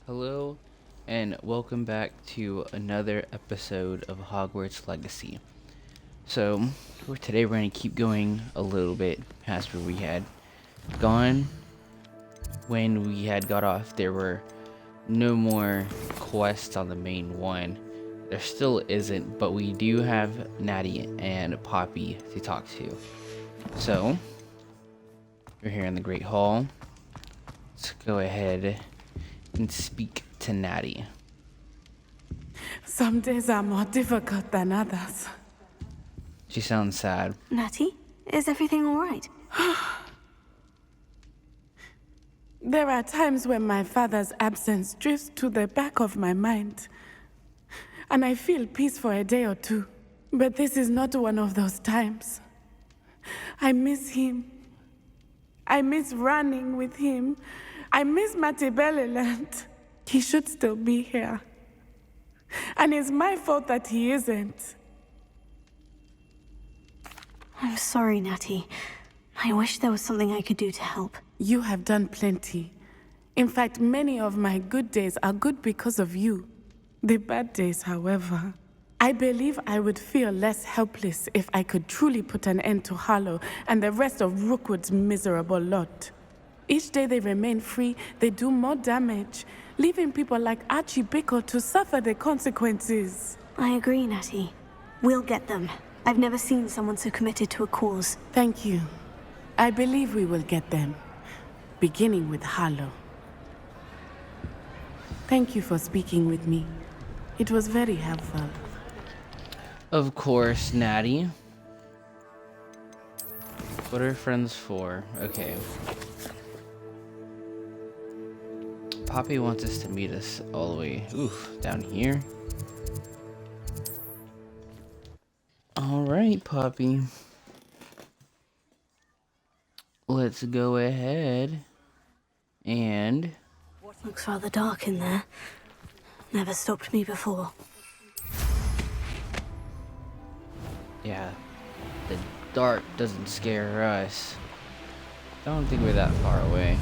Hello, and welcome back to another episode of Hogwarts Legacy. So, today we're going to keep going a little bit past where we had gone. When we had got off, there were no more quests on the main one. There still isn't, but we do have Natty and Poppy to talk to. So, we're here in the Great Hall. Let's go ahead and speak to Natty. Some days are more difficult than others. She sounds sad. Natty, is everything all right? There are times when my father's absence drifts to the back of my mind, and I feel peace for a day or two. But this is not one of those times. I miss him. I miss running with him. I miss Mattibeleland. He should still be here. And it's my fault that he isn't. I'm sorry, Natty. I wish there was something I could do to help. You have done plenty. In fact, many of my good days are good because of you. The bad days, however, I believe I would feel less helpless if I could truly put an end to Harlow and the rest of Rookwood's miserable lot. Each day they remain free, they do more damage, leaving people like Archie Bickle to suffer the consequences. I agree, Natty. We'll get them. I've never seen someone so committed to a cause. Thank you. I believe we will get them, beginning with Harlow. Thank you for speaking with me. It was very helpful. Of course, Natty. What are friends for? Okay. Poppy wants us to meet us all the way, down here. Alright, Poppy. Let's go ahead and... Looks rather dark in there. Never stopped me before. Yeah, the dark doesn't scare us. I don't think we're that far away.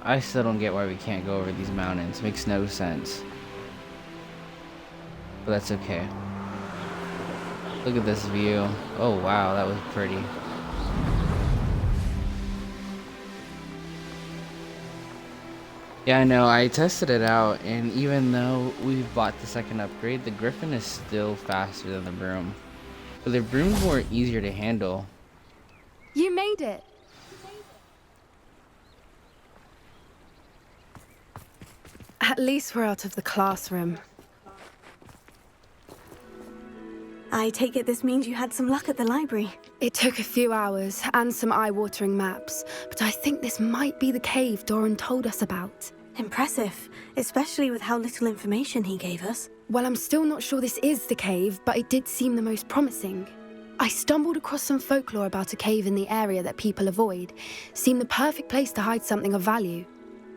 I still don't get why we can't go over these mountains. Makes no sense. But that's okay. Look at this view. Oh wow, that was pretty. Yeah, I know, I tested it out, and even though we've bought the second upgrade, the Griffin is still faster than the Broom. But the Broom's more easier to handle. You made it! At least we're out of the classroom. I take it this means you had some luck at the library. It took a few hours and some eye-watering maps, but I think this might be the cave Doran told us about. Impressive, especially with how little information he gave us. Well, I'm still not sure this is the cave, but it did seem the most promising. I stumbled across some folklore about a cave in the area that people avoid. Seemed the perfect place to hide something of value.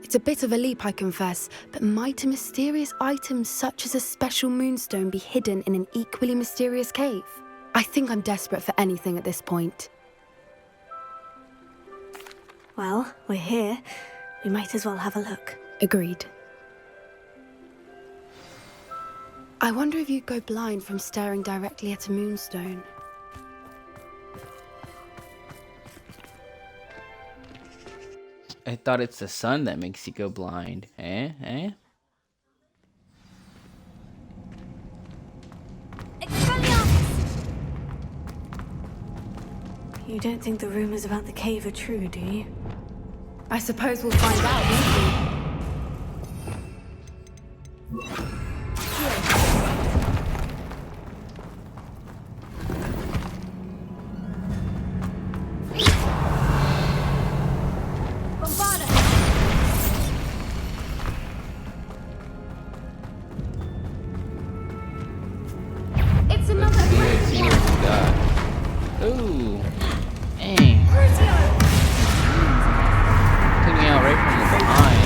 It's a bit of a leap, I confess, but might a mysterious item such as a special moonstone be hidden in an equally mysterious cave? I think I'm desperate for anything at this point. Well, we're here. We might as well have a look. Agreed. I wonder if you'd go blind from staring directly at a moonstone. I thought it's the sun that makes you go blind. Eh? You don't think the rumors about the cave are true, do you? I suppose we'll find out, won't we? Let's see what we got. Ooh. Dang. Took me out right from the behind.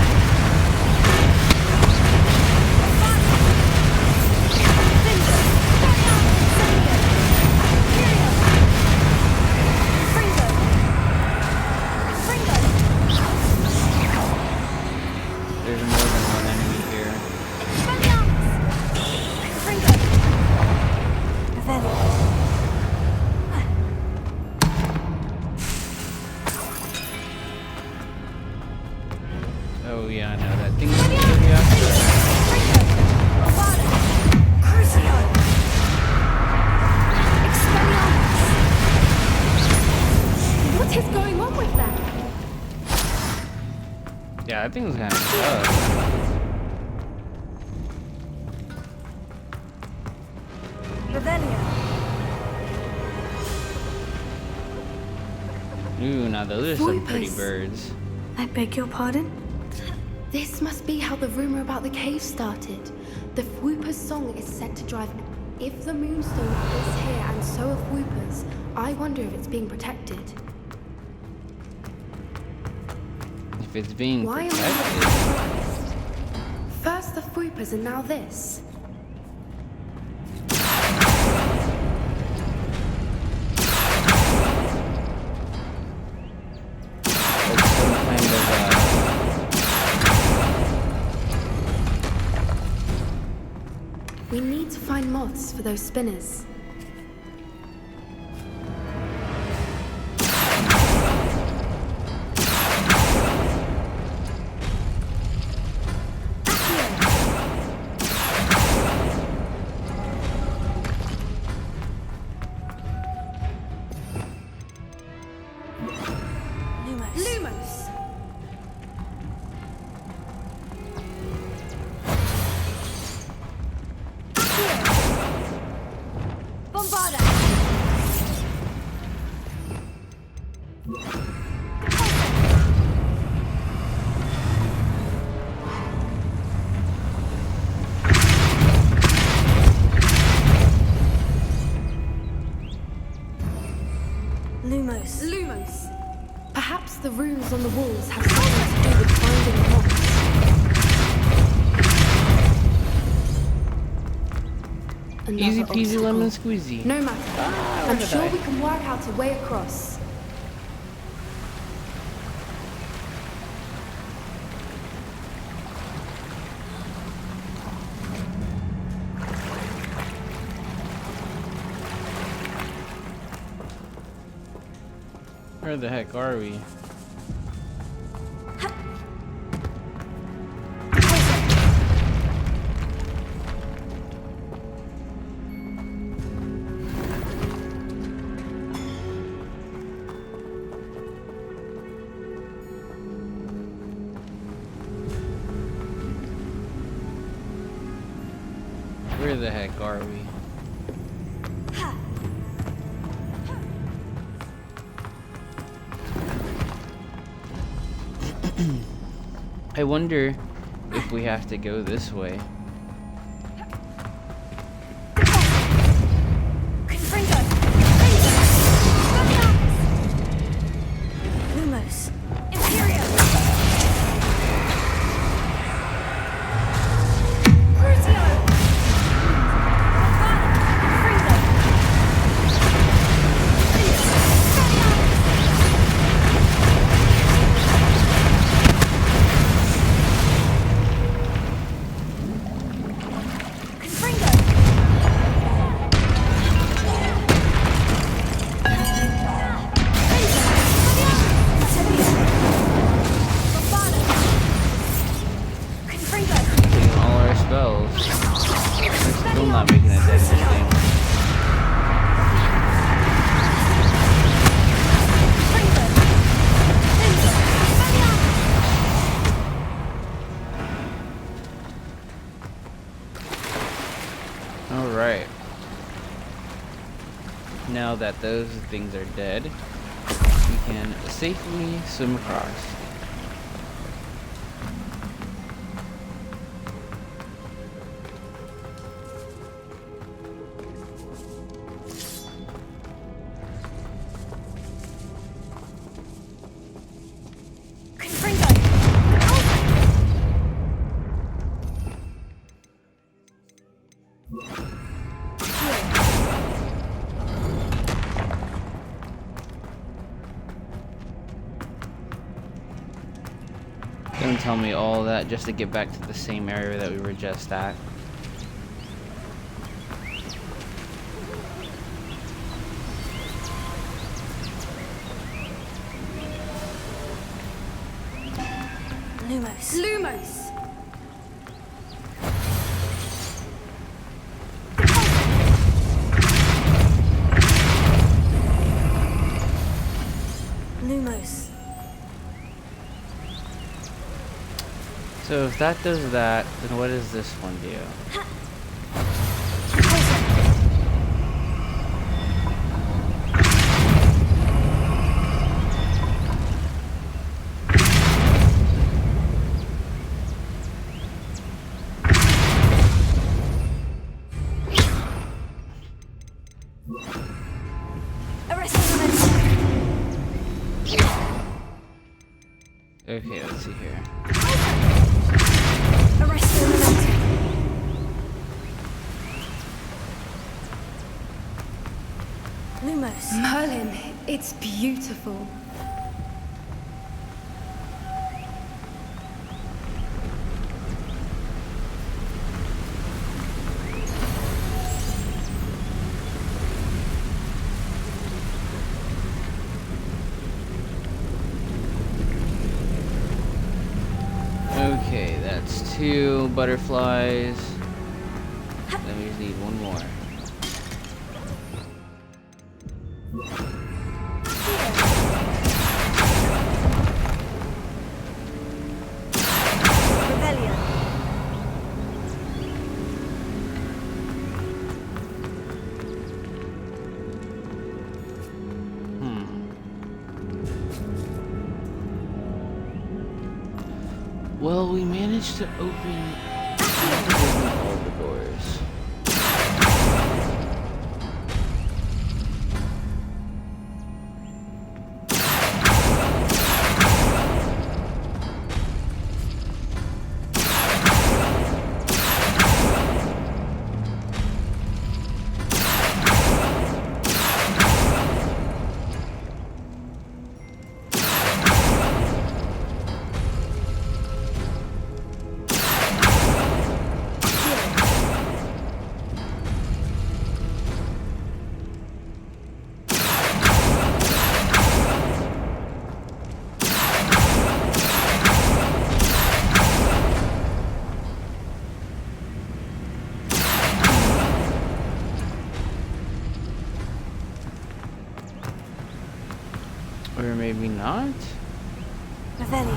yeah, I know that thing is really What is going on with that? Yeah, that thing was kind of tough. Ooh, now those are some pretty Voipers. birds. I beg your pardon? This must be how the rumor about the cave started. The Whooper's song is set to drive. If the moonstone is here and so are Whoopers, I wonder if it's being protected. If it's being Why am protected. I surprised? First the Whoopers and now this. It's some kind of We need to find moths for those spinners. Lumos! Bombarda! Lumos. Lumos! Perhaps the runes on the walls have something to do with finding moths. Another easy peasy obstacle. lemon squeezy. No matter. I'm sure we can work out a way across. Where the heck are we? Where the heck are we? I wonder if we have to go this way. Lumos. Taking all our spells. We're still not making a dent in anything. Alright. Now that those things are dead, we can safely swim across. Don't tell me all that just to get back to the same area that we were just at. Lumos. Lumos! Lumos. So if that does that, then what does this one do? Okay, let's see here. Lumos. Merlin, it's beautiful. Okay, that's 2 butterflies. Then we just need 1 more. Rebellion. Well, we managed to open all the doors. Or maybe not? Revelio.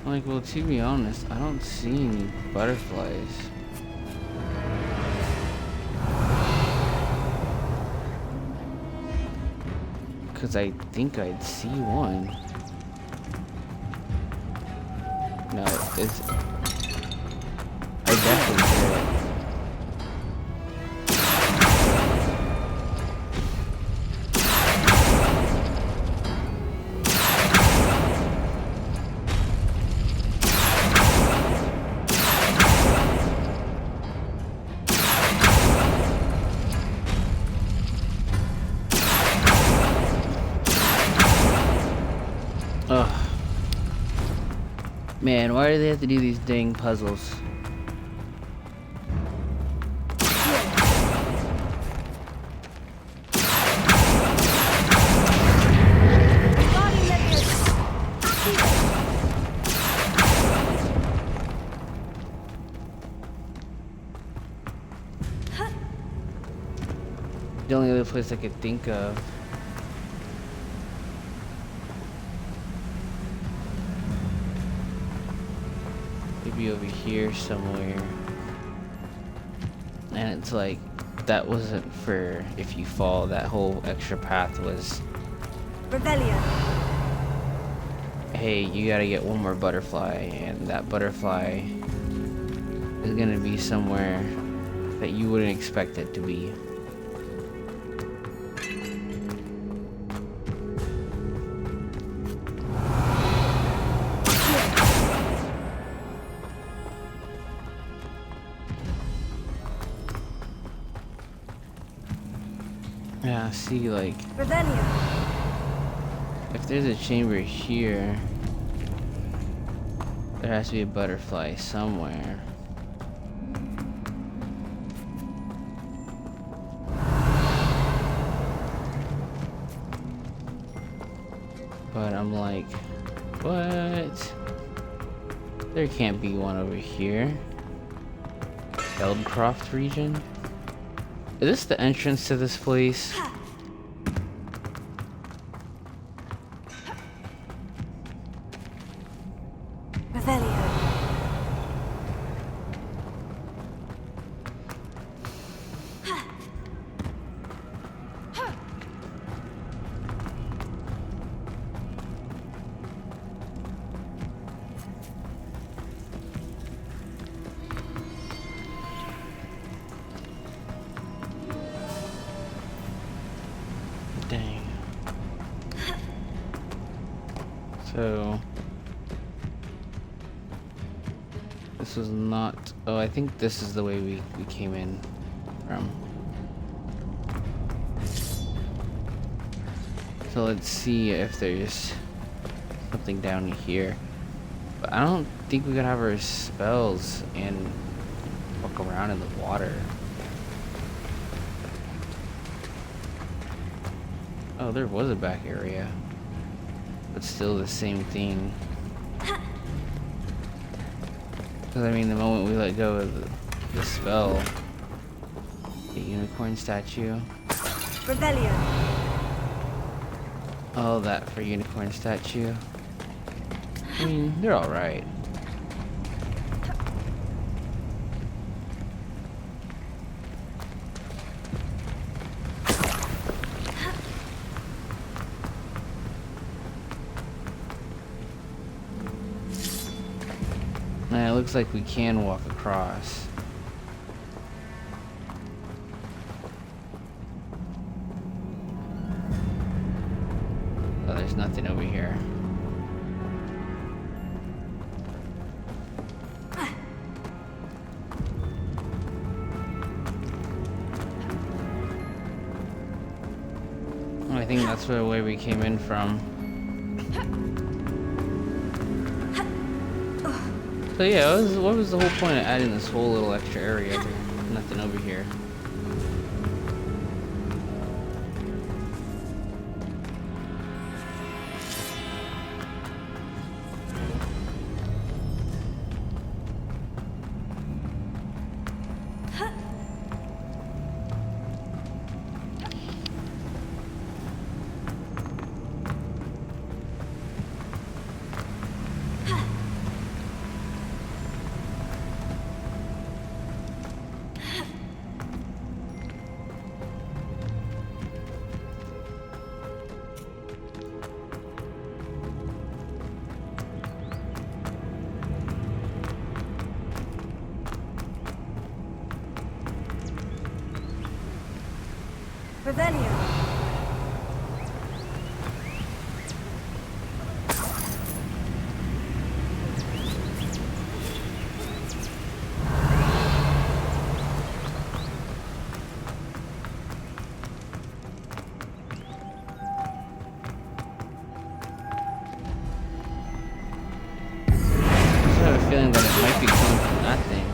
Like, well, to be honest, I don't see any butterflies. Because I think I'd see one. No, it's... I definitely hear it. Ugh. Man, why do they have to do these dang puzzles? The only other place I could think of. Maybe over here somewhere. And it's like, that wasn't for if you fall, that whole extra path was, Rebellion. hey, you gotta get 1 more butterfly, and that butterfly is gonna be somewhere that you wouldn't expect it to be. Yeah, see, like, Rebellion. if there's a chamber here, there has to be a butterfly somewhere. But I'm like, what? There can't be one over here. Eldcroft region? Is this the entrance to this place? Revelio. Dang. So this was not. Oh, I think this is the way we came in from. So let's see if there's something down here. But I don't think we could have our spells and walk around in the water. Oh, there was a back area. But still the same thing. Because I mean, the moment we let go of the spell, the unicorn statue. Revelio. Oh, that for unicorn statue. I mean, they're alright. It looks like we can walk across. Oh, there's nothing over here. Oh, I think that's where we came in from. So yeah, what was the whole point of adding this whole little extra area? There's nothing over here. Revelio. I have a feeling that it might be coming from that thing.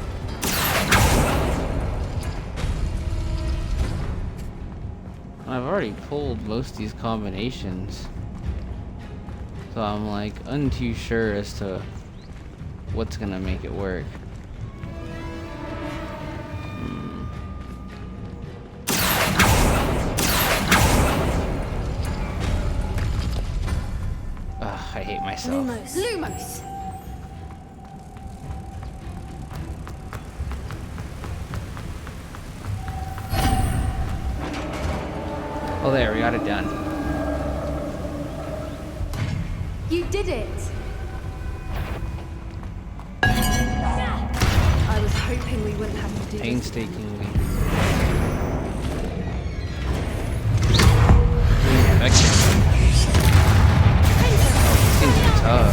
I've already pulled most of these combinations, so I'm like untoo sure as to what's gonna make it work. Ugh, I hate myself. Lumos! Oh, there, we got it done. You did it! I was hoping we wouldn't have to do this. Painstakingly. Effective. Oh, these things are tough.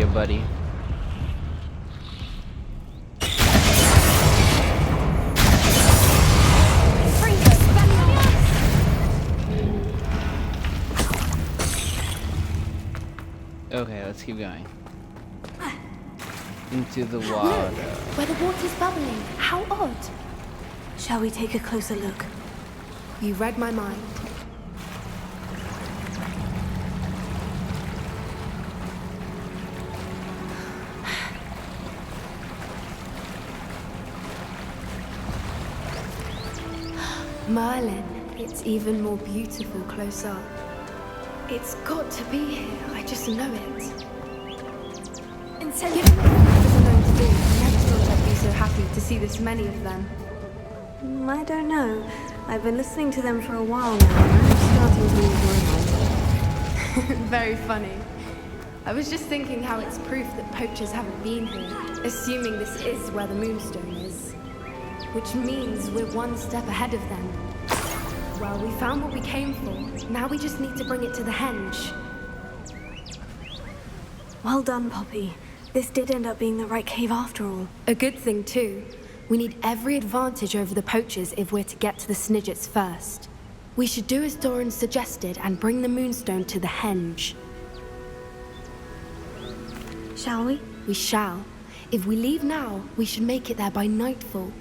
buddy. Okay, let's keep going. Into the water. Where the water's bubbling. How odd. Shall we take a closer look? You read my mind. Merlin, it's even more beautiful close up. It's got to be here, I just know it. Given what the are known to do, I never thought I'd be so happy to see this many of them. I don't know. I've been listening to them for a while now, and I'm starting to enjoy them. Very funny. I was just thinking how it's proof that poachers haven't been here, assuming this is where the Moonstone is. Which means we're one step ahead of them. Well, we found what we came for. Now we just need to bring it to the henge. Well done, Poppy. This did end up being the right cave after all. A good thing, too. We need every advantage over the poachers if we're to get to the Snidgets first. We should do as Doran suggested and bring the Moonstone to the henge. Shall we? We shall. If we leave now, we should make it there by nightfall.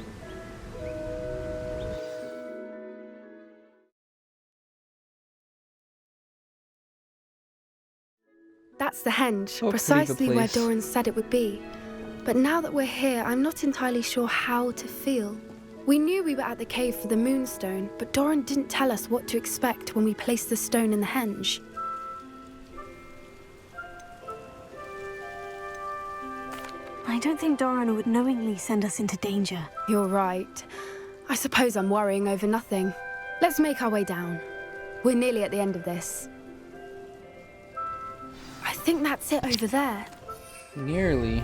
That's the henge, Oh, precisely pretty good where place. Doran said it would be. But now that we're here, I'm not entirely sure how to feel. We knew we were at the cave for the Moonstone, but Doran didn't tell us what to expect when we placed the stone in the henge. I don't think Doran would knowingly send us into danger. You're right. I suppose I'm worrying over nothing. Let's make our way down. We're nearly at the end of this. I think that's it over there. Nearly.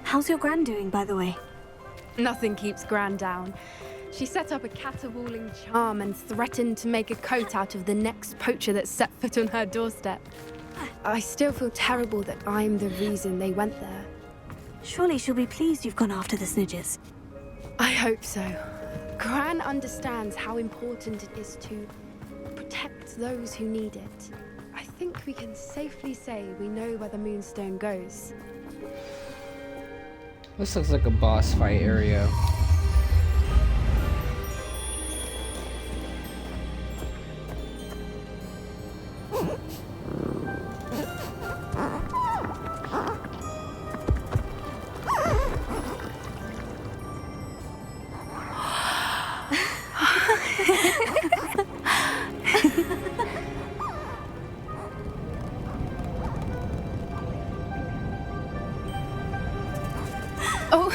How's your gran doing, by the way? Nothing keeps Gran down. She set up a caterwauling charm and threatened to make a coat out of the next poacher that set foot on her doorstep. I still feel terrible that I'm the reason they went there. Surely she'll be pleased you've gone after the Snidgets. I hope so. Gran understands how important it is to protect those who need it. I think we can safely say we know where the Moonstone goes. This looks like a boss fight area. Oh!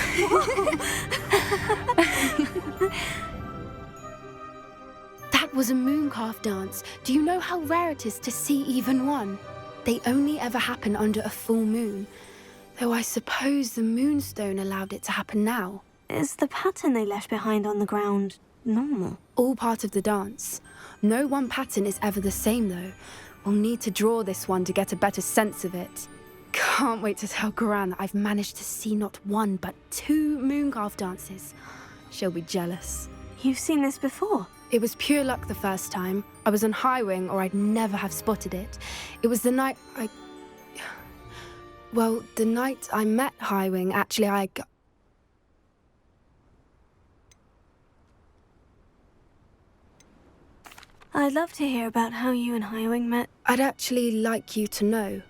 That was a mooncalf dance. Do you know how rare it is to see even one? They only ever happen under a full moon. Though I suppose the Moonstone allowed it to happen now. Is the pattern they left behind on the ground normal? All part of the dance. No one pattern is ever the same, though. We'll need to draw this one to get a better sense of it. Can't wait to tell Gran that I've managed to see not one, but 2 mooncalf dances. She'll be jealous. You've seen this before? It was pure luck the first time. I was on Highwing, or I'd never have spotted it. It was the night Well, the night I met Highwing, actually, I'd love to hear about how you and Highwing met. I'd actually like you to know.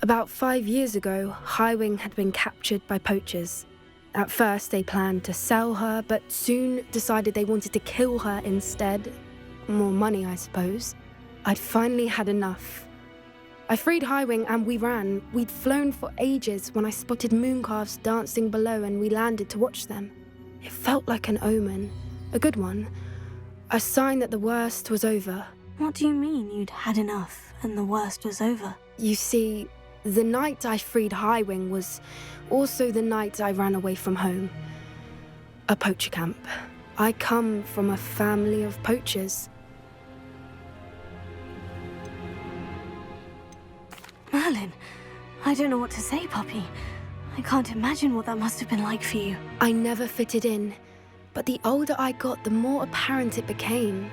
About 5 years ago, Highwing had been captured by poachers. At first, they planned to sell her, but soon decided they wanted to kill her instead. More money, I suppose. I'd finally had enough. I freed Highwing and we ran. We'd flown for ages when I spotted mooncalves dancing below and we landed to watch them. It felt like an omen. A good one. A sign that the worst was over. What do you mean you'd had enough and the worst was over? You see, the night I freed Highwing was also the night I ran away from home. A poacher camp. I come from a family of poachers. Merlin, I don't know what to say, puppy. I can't imagine what that must have been like for you. I never fitted in, but the older I got, the more apparent it became.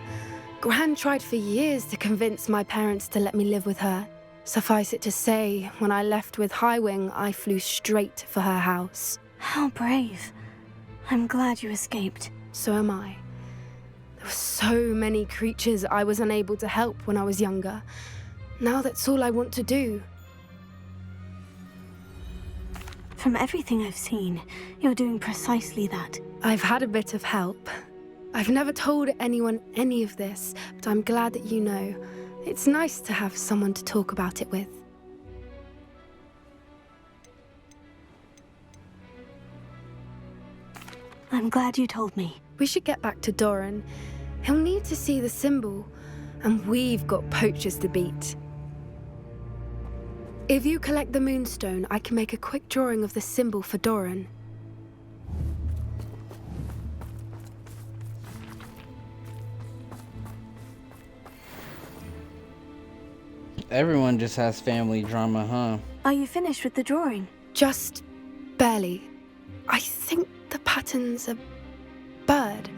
Gran tried for years to convince my parents to let me live with her. Suffice it to say, when I left with Highwing, I flew straight for her house. How brave. I'm glad you escaped. So am I. There were so many creatures I was unable to help when I was younger. Now that's all I want to do. From everything I've seen, you're doing precisely that. I've had a bit of help. I've never told anyone any of this, but I'm glad that you know. It's nice to have someone to talk about it with. I'm glad you told me. We should get back to Doran. He'll need to see the symbol, and we've got poachers to beat. If you collect the moonstone, I can make a quick drawing of the symbol for Doran. Everyone just has family drama, huh? Are you finished with the drawing? Just barely. I think the pattern's a bird.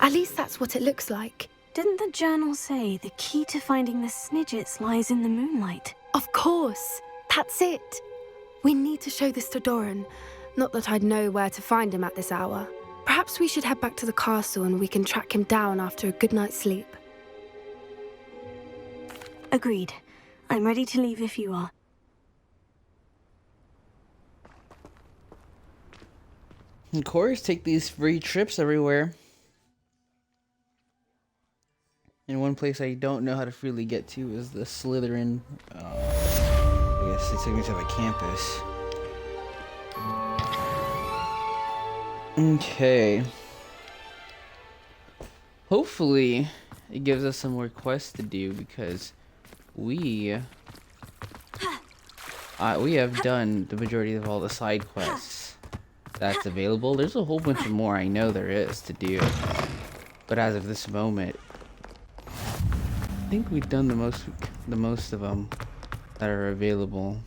At least that's what it looks like. Didn't the journal say the key to finding the Snidgets lies in the moonlight? Of course. That's it. We need to show this to Doran. Not that I'd know where to find him at this hour. Perhaps we should head back to the castle and we can track him down after a good night's sleep. Agreed. I'm ready to leave if you are. Of course, take these free trips everywhere. And one place I don't know how to freely get to is the Slytherin. I guess it took me to the campus. Okay. Hopefully, it gives us some more quests to do because we have done the majority of all the side quests that's available. There's a whole bunch of more I know there is to do, but as of this moment, I think we've done the most of them that are available.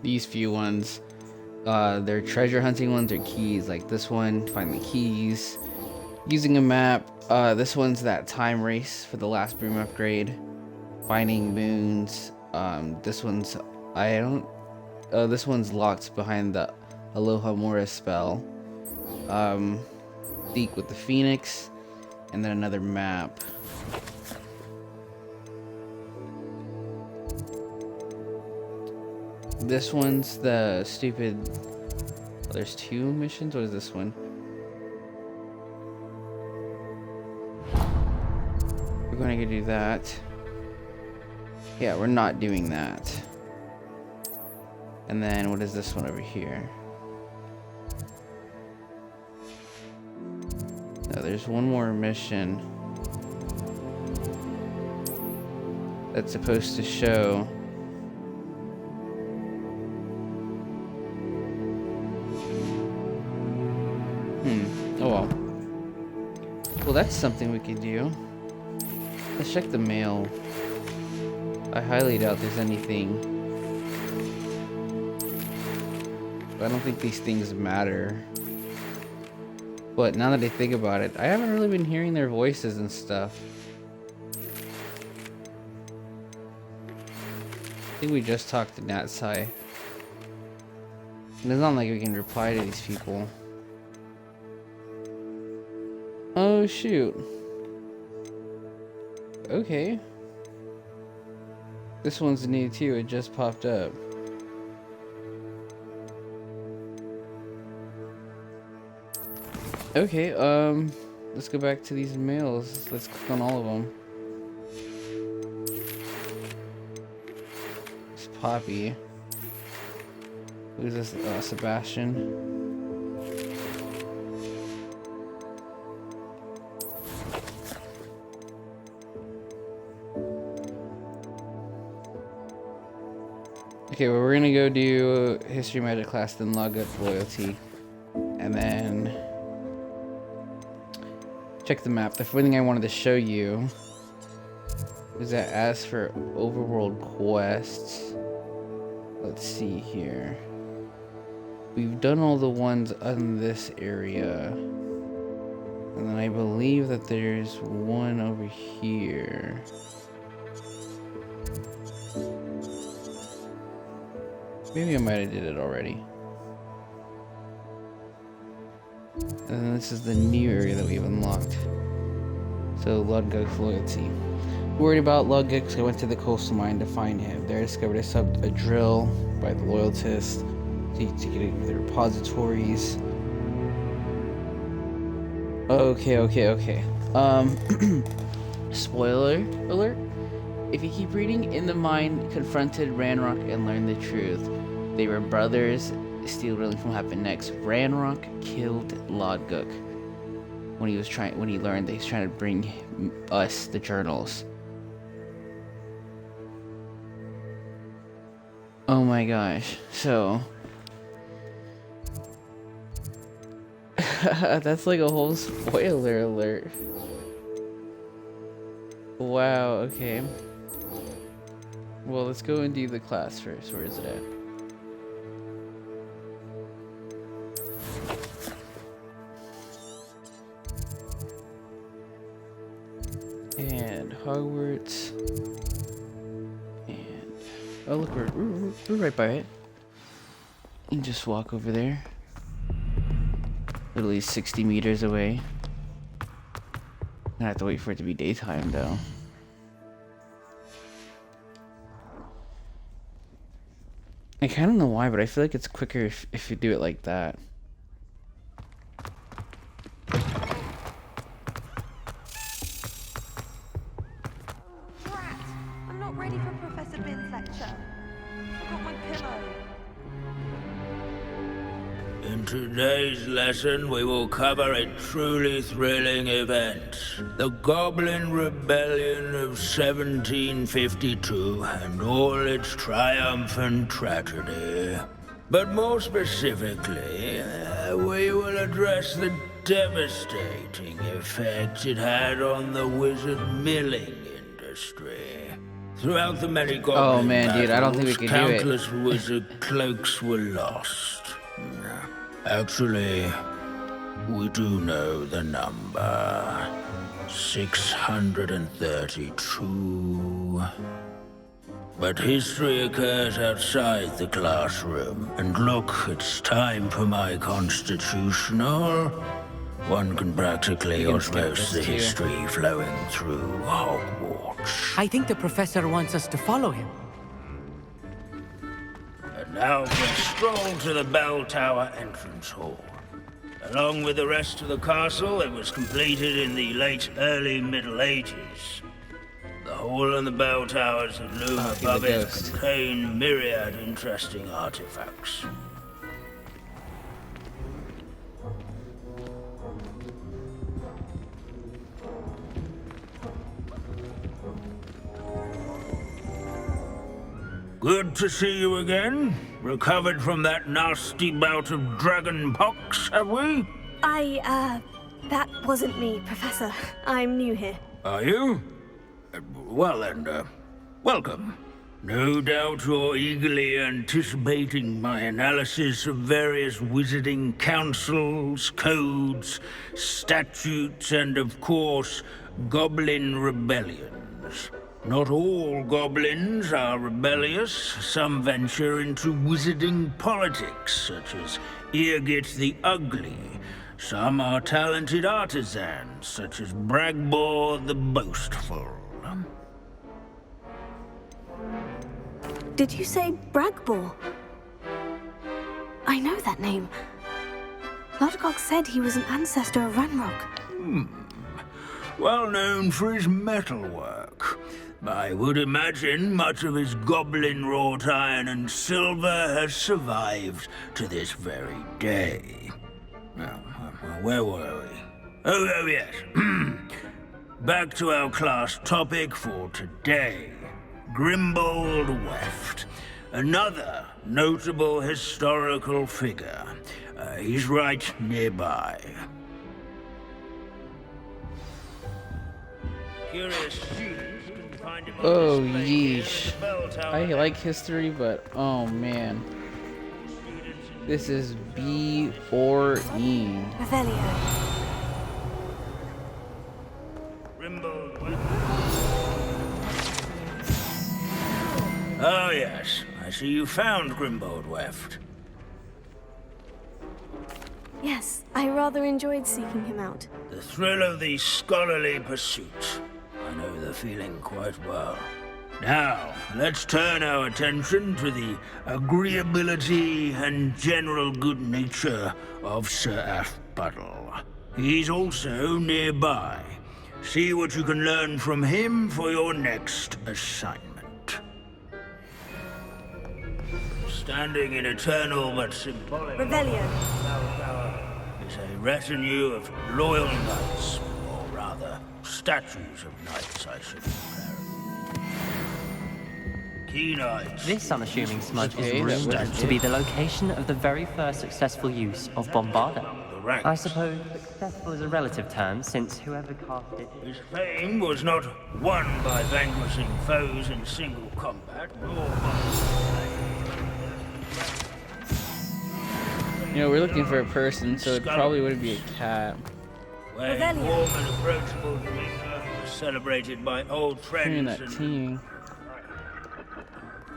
These few ones, they're treasure hunting ones, or keys, like this one, find the keys using a map. This one's that time race for the last broom upgrade, finding moons. This one's this one's locked behind the Aloha Mora spell. Seek with the Phoenix, and then another map. This one's the stupid. Oh, there's two missions. What is this one? We're going to do that. Yeah, we're not doing that. And then what is this one over here? No, there's one more mission that's supposed to show. Oh well. Well, that's something we could do. Let's check the mail. I highly doubt there's anything. I don't think these things matter. But now that I think about it, I haven't really been hearing their voices and stuff. I think we just talked to Natsai. And it's not like we can reply to these people. Oh shoot. Okay. This one's new too, it just popped up. Okay, let's go back to these mails. Let's click on all of them. It's Poppy. Who's this? Sebastian. Okay, well, we're gonna go do history magic class, then log up loyalty, and then check the map. The first thing I wanted to show you was that as for overworld quests, let's see here. We've done all the ones in this area, and then I believe that there's one over here. Maybe I might have did it already. And then this is the new area that we've unlocked. So Ludgug's loyalty. Worried about Ludgug, I went to the coastal mine to find him. There I discovered a drill by the loyalists to get into the repositories. Okay. Spoiler alert. If you keep reading, in the mine confronted Ranrock and learned the truth. They were brothers. Steel drilling from happened next. Ranrock killed Ludgug when he learned that he's trying to bring us the journals. Oh my gosh. So that's like a whole spoiler alert. Wow, okay. Well, let's go and do the class first. Where is it at? And Hogwarts. And oh look, we're right by it. You can just walk over there. Literally 60 meters away. I have to wait for it to be daytime though. I kind of know why, but I feel like it's quicker if you do it like that. Brat! I'm not ready for Professor Bin's lecture. Forgot my pillow. In today's lesson, we will cover a truly thrilling event. The Goblin Rebellion of 1752 and all its triumphant tragedy. But more specifically, we will address the devastating effect it had on the wizard milling industry. Throughout the many goblin dude, I don't think we can do it. countless wizard cloaks were lost. Actually, we do know the number. 632. But history occurs outside the classroom. And look, it's time for my constitutional. One can practically osmose the history flowing through Hogwarts. I think the professor wants us to follow him. And now let's stroll to the bell tower entrance hall. Along with the rest of the castle, it was completed in the early Middle Ages. The hall and the bell towers that loom above it contain myriad interesting artifacts. Good to see you again. Recovered from that nasty bout of dragon pox, have we? That wasn't me, Professor. I'm new here. Are you? Well then, welcome. No doubt you're eagerly anticipating my analysis of various wizarding councils, codes, statutes, and of course, goblin rebellions. Not all goblins are rebellious. Some venture into wizarding politics, such as Eargit the Ugly. Some are talented artisans, such as Bragbor the Boastful. Did you say Bragbor? I know that name. Ludgug said he was an ancestor of Ranrock. Well known for his metalwork. I would imagine much of his goblin wrought iron and silver has survived to this very day. Now, where were we? Oh yes. Back to our class topic for today. Grimbold Weft. another notable historical figure. He's right nearby. Curious students can find him on Oh, display here in yeesh. the bell tower. I like history, but oh man. This is B14. Revelio. Rimbaud Weft. Oh yes, I see you found Grimbaud Weft. Yes, I rather enjoyed seeking him out. The thrill of the scholarly pursuit. I know the feeling quite well. Now, let's turn our attention to the agreeability and general good nature of Sir Aphbuttle. He's also nearby. See what you can learn from him for your next assignment. Standing in eternal but symbolic Revelio. is a retinue of loyal knights, or rather, statues of knights, I should declare. Keen eyes. This unassuming smudge Okay, is that rumored was to be it. the location of the very first successful use of Bombarda. The ranks. I suppose successful is a relative term, since whoever cast it... His fame was not won by vanquishing foes in single combat, nor by... You know, we're looking for a person, so it probably wouldn't be a cat. Where his warm and approachable demeanor was celebrated by old Hearing friends that and team.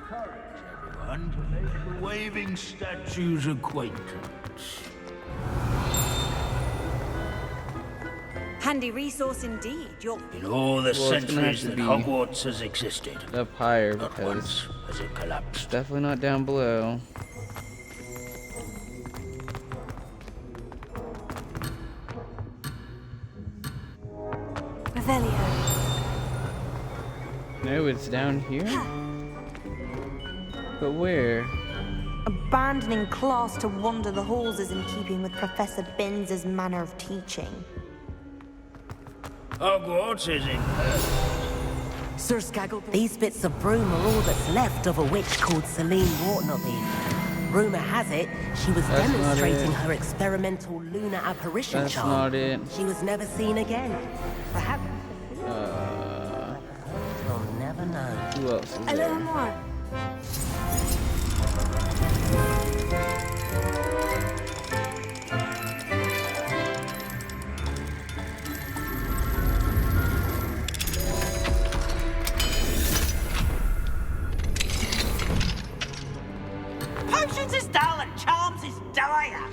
everyone to make the waving statue's acquaintance. Handy resource indeed. You're In all the Well, it's gonna have centuries to that be Hogwarts has existed, Up higher not because once has it collapsed. definitely not down below. Revelio. No, it's down here. But where? abandoning class to wander the halls is in keeping with Professor Binns' manner of teaching. Hogwarts is in Sir Skaggle, these bits of broom are all that's left of a witch called Celine Wartnothy. Rumor has it, she was That's not demonstrating it. her experimental lunar apparition That's charm. not it. She was never seen again. Perhaps we'll never know. Who else is A little there? more. Potions is dull and charms is dire.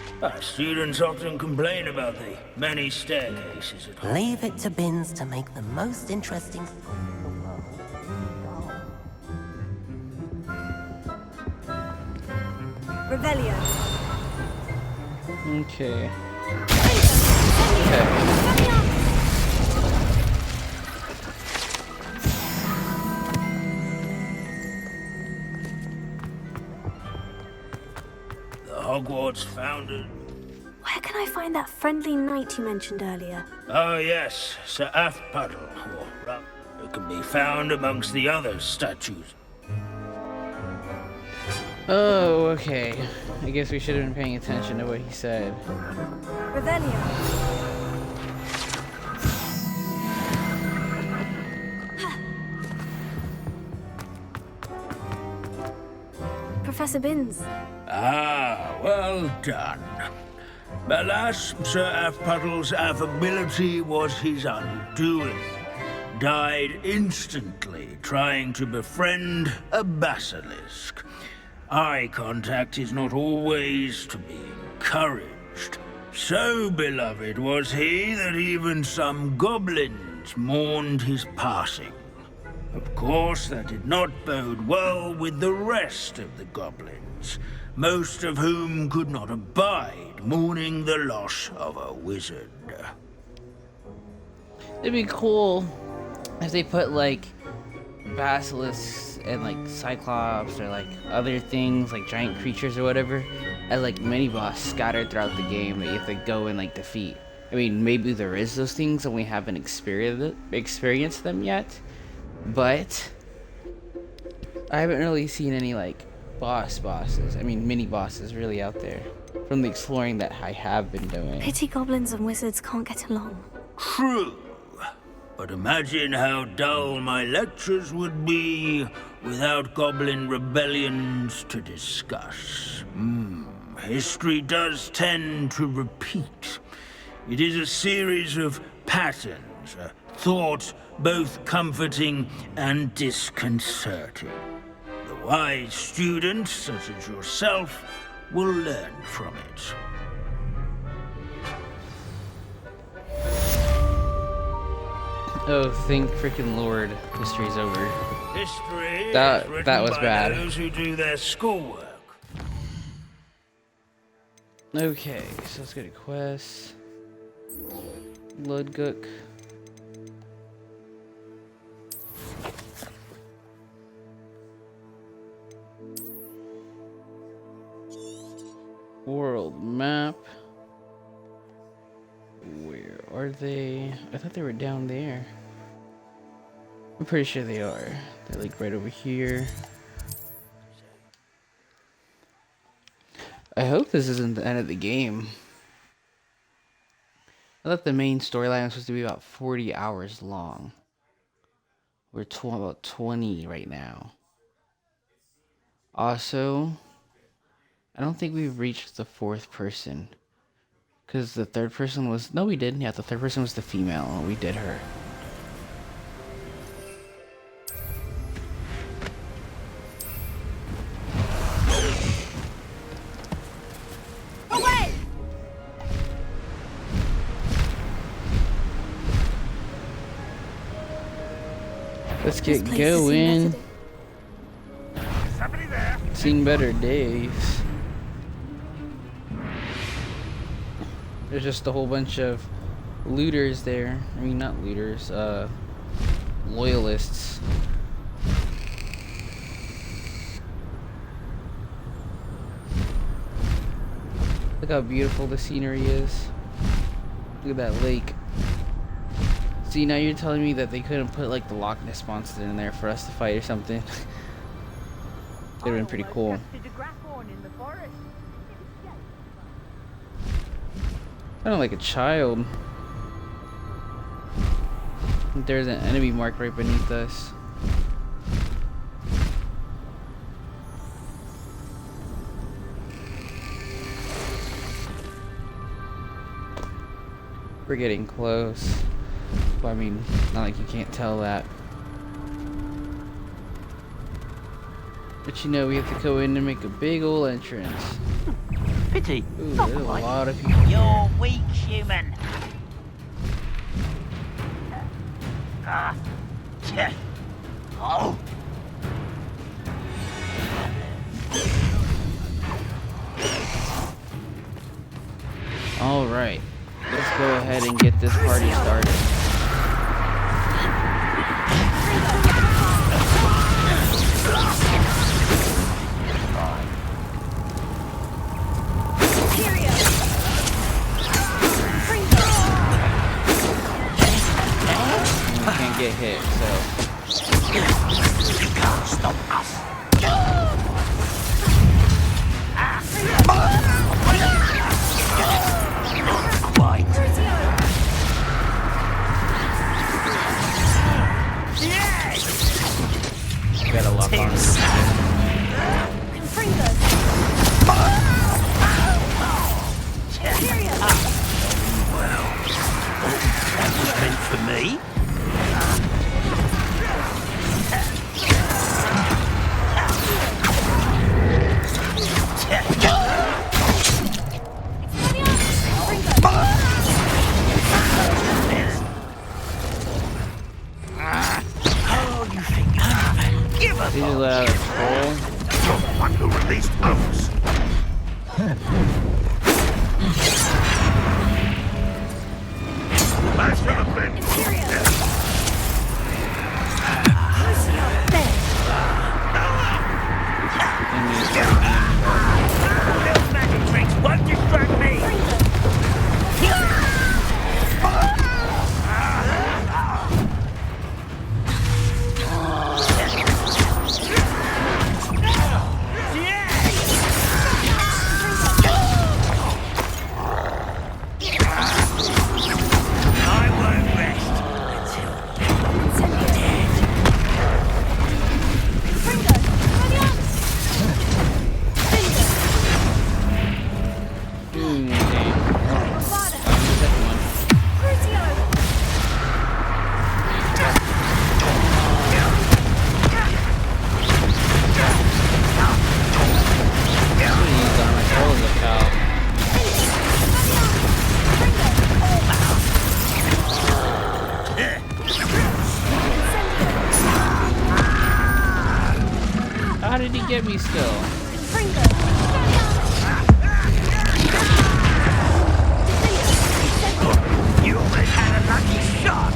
Students often complain about the many staircases at home. Leave it to Binns to make the most interesting school in the world. Revelio. Okay. The Hogwarts founded... Where can I find that friendly knight you mentioned earlier? Oh yes, Sir Aphbuttle. Or rather, it can be found amongst the other statues. Oh, okay. I guess we should have been paying attention to what he said. Revelio. Professor Binns. Ah, well done. Alas, Sir Aphbuttle's affability was his undoing. Died instantly trying to befriend a basilisk. Eye contact is not always to be encouraged. So beloved was he that even some goblins mourned his passing. Of course, that did not bode well with the rest of the goblins, most of whom could not abide mourning the loss of a wizard. It'd be cool if they put like basilisks and like cyclops or like other things like giant creatures or whatever as like mini boss scattered throughout the game that you have to go and like defeat. I mean, maybe there is those things and we haven't experienced them yet, but I haven't really seen any like mini bosses really out there from the exploring that I have been doing. Pity goblins and wizards can't get along. True. But imagine how dull my lectures would be without goblin rebellions to discuss. History does tend to repeat. It is a series of patterns, a thought both comforting and disconcerting. The wise students, such as yourself, will learn from it. Oh, thank freaking Lord, history's over. History That is written was by bad. those who do their schoolwork. Okay, so let's go to quests. Ludguk. World map. Where are they? I thought they were down there. I'm pretty sure they are. They're like right over here. I hope this isn't the end of the game. I thought the main storyline was supposed to be about 40 hours long. We're about 20 right now. Also, I don't think we've reached the fourth person. Because the third person was... No, we didn't. Yeah, the third person was the female. We did her. Away! Let's This get place has going. seen better Somebody there. Seen better days. There's just a whole bunch of looters there. I mean, not looters, loyalists. Look how beautiful the scenery is. Look at that lake. See, now you're telling me that they couldn't put like the Loch Ness monster in there for us to fight or something. It would have been pretty cool. I don't like a child. There's an enemy mark right beneath us. We're getting close. Well, I mean, not like you can't tell that. But you know, we have to go in and make a big ol' entrance. Pity. Ooh, Not there's a quite. lot of people. You're weak, human. Ah. Yeah. Oh. Alright, let's go ahead and get this party started. You can't get hit, so... You can't stop us. Quite. You gotta lock on. That was meant for me. Oh, you think give us These are loud troll. You're the one who released us. That's for the bin. Those magic tricks won't distract me. Yeah! at me still. You had a lucky shot!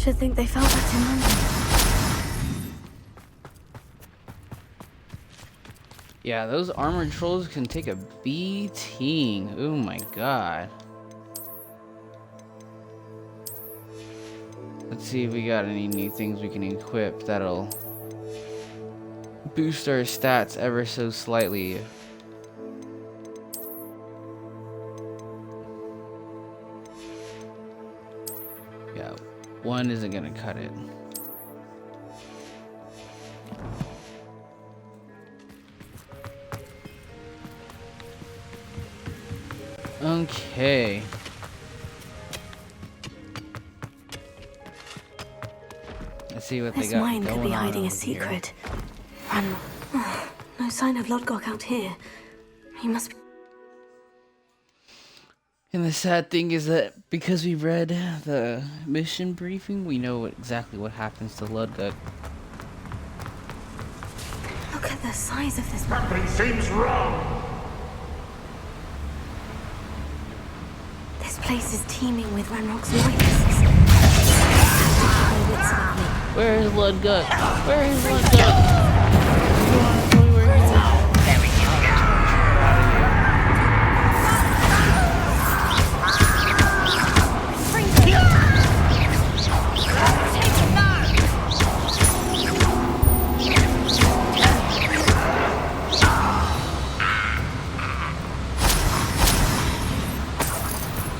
Should think they felt that in London. Yeah, those armored trolls can take a beating. Oh my god. Let's see if we got any new things we can equip that'll boost our stats ever so slightly. Yeah, one isn't gonna cut it. Okay. Let's see what This they got mine could going be on hiding a over here. secret. And no sign of Lodgok out here. He must be. And the sad thing is that because we read the mission briefing, we know exactly what happens to Ludguk. Look at the size of this. Something seems wrong. This place is teeming with Ranrock's loyalists. Where is Ludguk? Where is Ludguk? You wanna tell me where he is? There we go.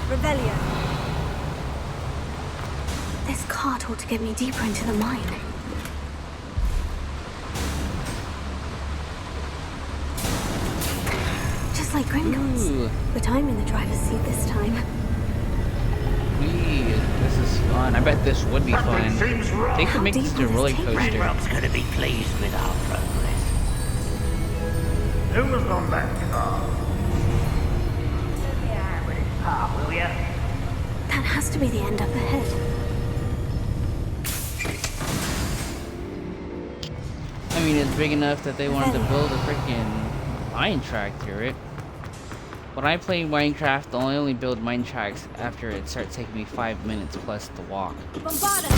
Revelio. This cart ought to get me deeper into the mine. Just like Gringotts. Ooh. But I'm in the driver's seat this time. This is fun. I bet this would be fun. They could make this a roller coaster. Ranrock's gonna be pleased with our progress. Who was on that car? Yeah, with his part, will ya? That has to be the end up ahead. I mean, it's big enough that they wanted to build a freaking mine track through it. When I play Minecraft, I'll only build mine tracks after it starts taking me 5 minutes plus to walk. Bombarda!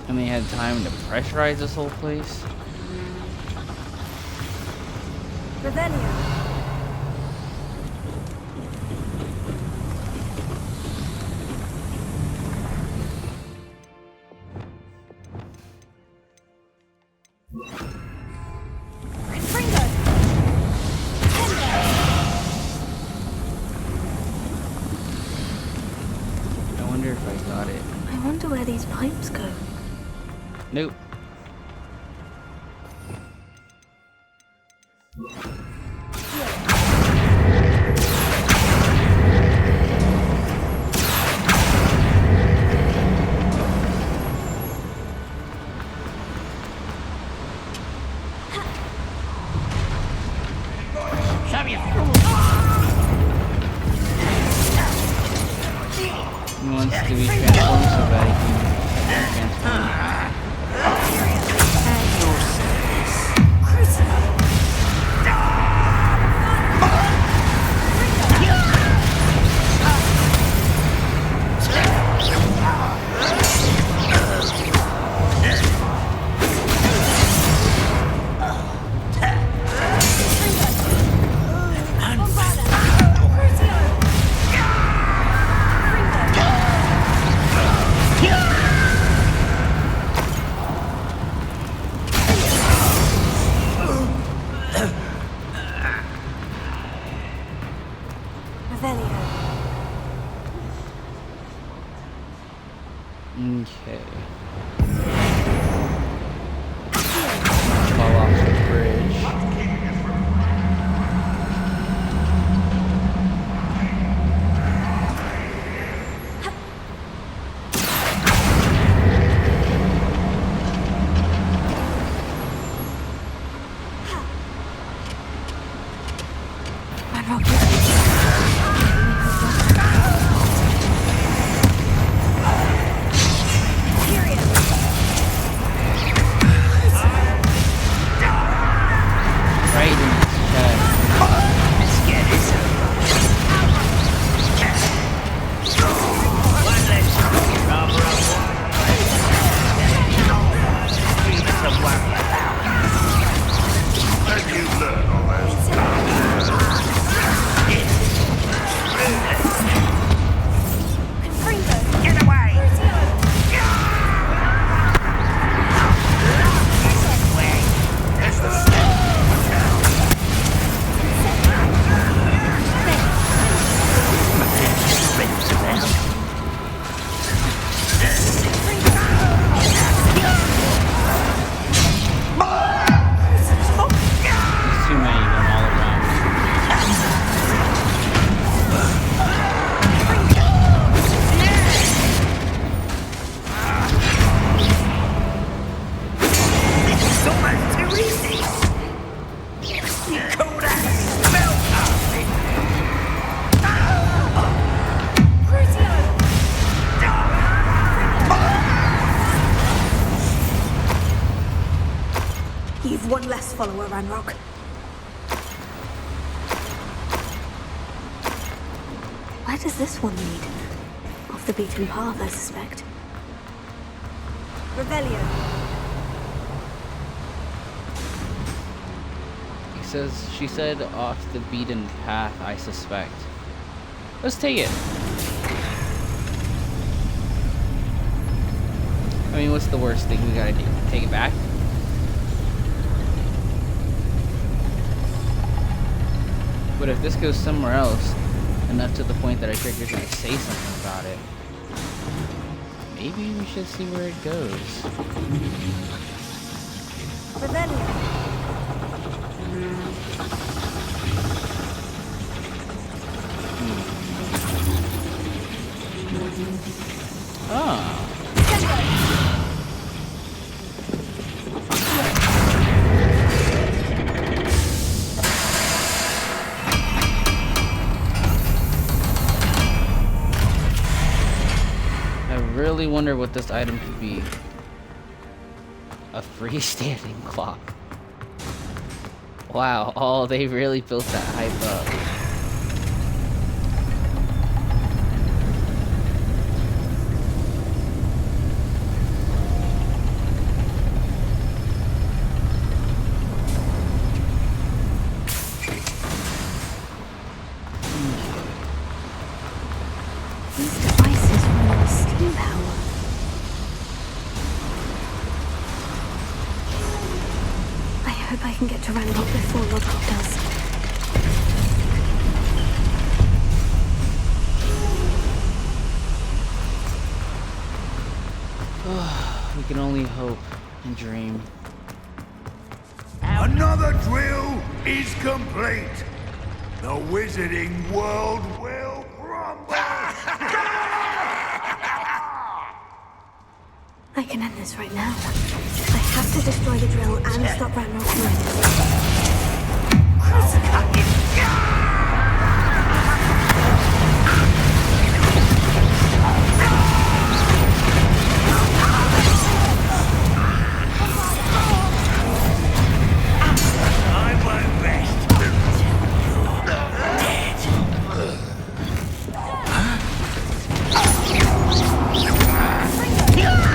And they had time to pressurize this whole place. Revelio. I wonder if I got it. I wonder where these pipes go. Nope. He wants to be transformed so bad he can transform. Right in his chest. And you learn all those Get away! There's the There's too many of them all around. It's almost too easy. You call that spell casting? You've one less follower, Ranrock. Where does this one lead? Off the beaten path, I suspect. Revelio. She said off the beaten path, I suspect. Let's take it. I mean, what's the worst thing we gotta do? Take it back? But if this goes somewhere else, enough to the point that our character's gonna say something about it, maybe we should see where it goes. Revelio. Ah. I really wonder what this item could be. A freestanding clock. Wow, oh, they really built that hype up. These devices run on steam power. I hope I can get to Ranrock before Lodgok does. We can only hope and dream. Another drill is complete. The wizarding world will crumble. I can end this right now. I have to destroy the drill and stop Ranrock from I won't rest. Dead.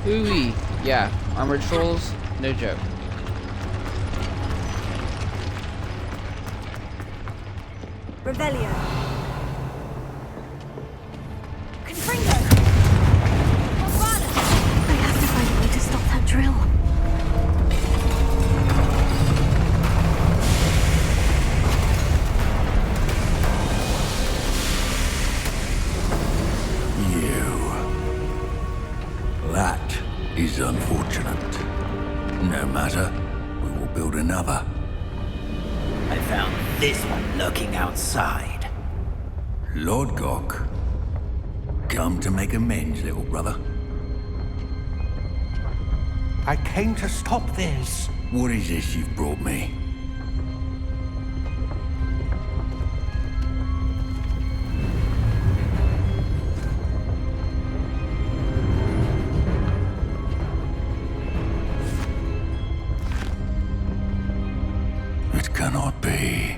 Ooh-wee. Yeah, armored trolls, no joke. Revelio. Confringo! I have to find a way to stop that drill. That is unfortunate. No matter, we will build another. I found this one lurking outside. Lord Gok, come to make amends, little brother. I came to stop this. What is this you've brought me? It cannot be.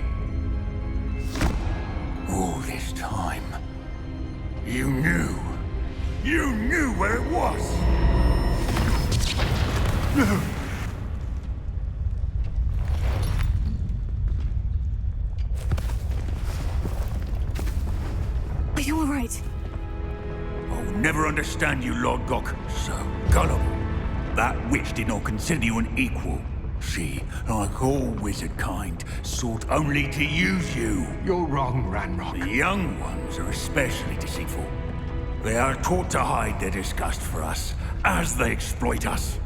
All this time, you knew. You knew where it was. Are you alright? I'll never understand you, Lord Gok. So gullible. That witch did not consider you an equal. She, like all wizard kind, sought only to use you. You're wrong, Ranrock. The young ones are especially deceitful. They are taught to hide their disgust for us, as they exploit us.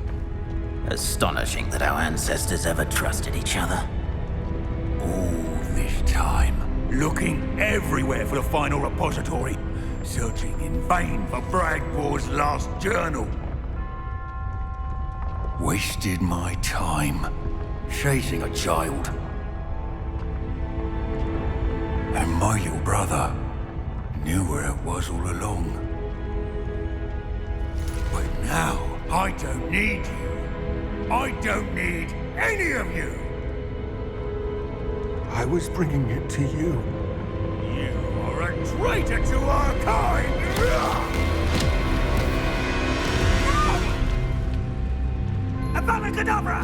Astonishing that our ancestors ever trusted each other. All this time, looking everywhere for the final repository, searching in vain for Bragbor's last journal. Wasted my time chasing a child. And my little brother knew where it was all along. But now, I don't need you. I don't need any of you. I was bringing it to you. You are a traitor to our kind! Avada Kedavra!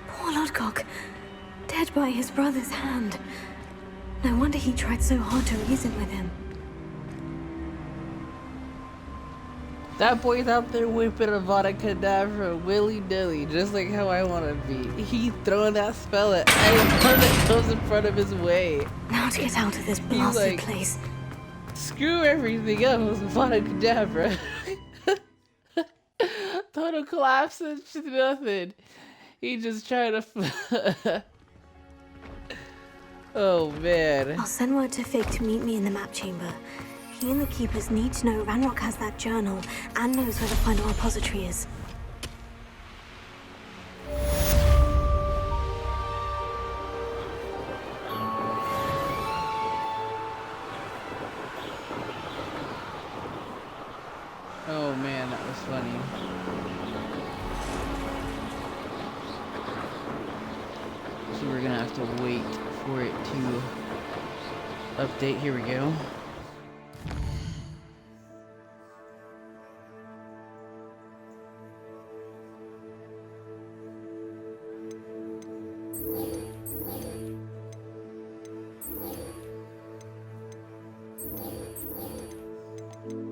Poor Lodgok. Dead by his brother's hand. No wonder he tried so hard to reason with him. That boy's out there whipping Avada Kedavra willy-nilly, just like how I want to be. He's throwing that spell at anyone that comes in front of his way. Now to get out of this blasted place. Screw everything else, Avada Kedavra. Total collapse and nothing. He just trying to... Oh, man. I'll send word to Fig to meet me in the map chamber. He and the Keepers need to know Ranrock has that journal and knows where the final repository is. Oh, man, that was funny. So we're gonna have to wait for it to update. Here we go.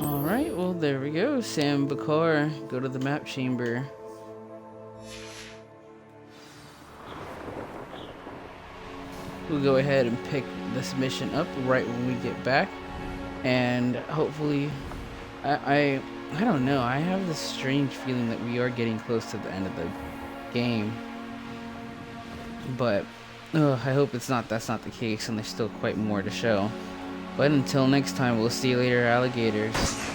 Alright, well there we go. Sam Bakar, go to the map chamber. We'll go ahead and pick this mission up right when we get back, and hopefully, I don't know, I have this strange feeling that we are getting close to the end of the game, but I hope that's not the case and there's still quite more to show. But until next time, we'll see you later, alligators.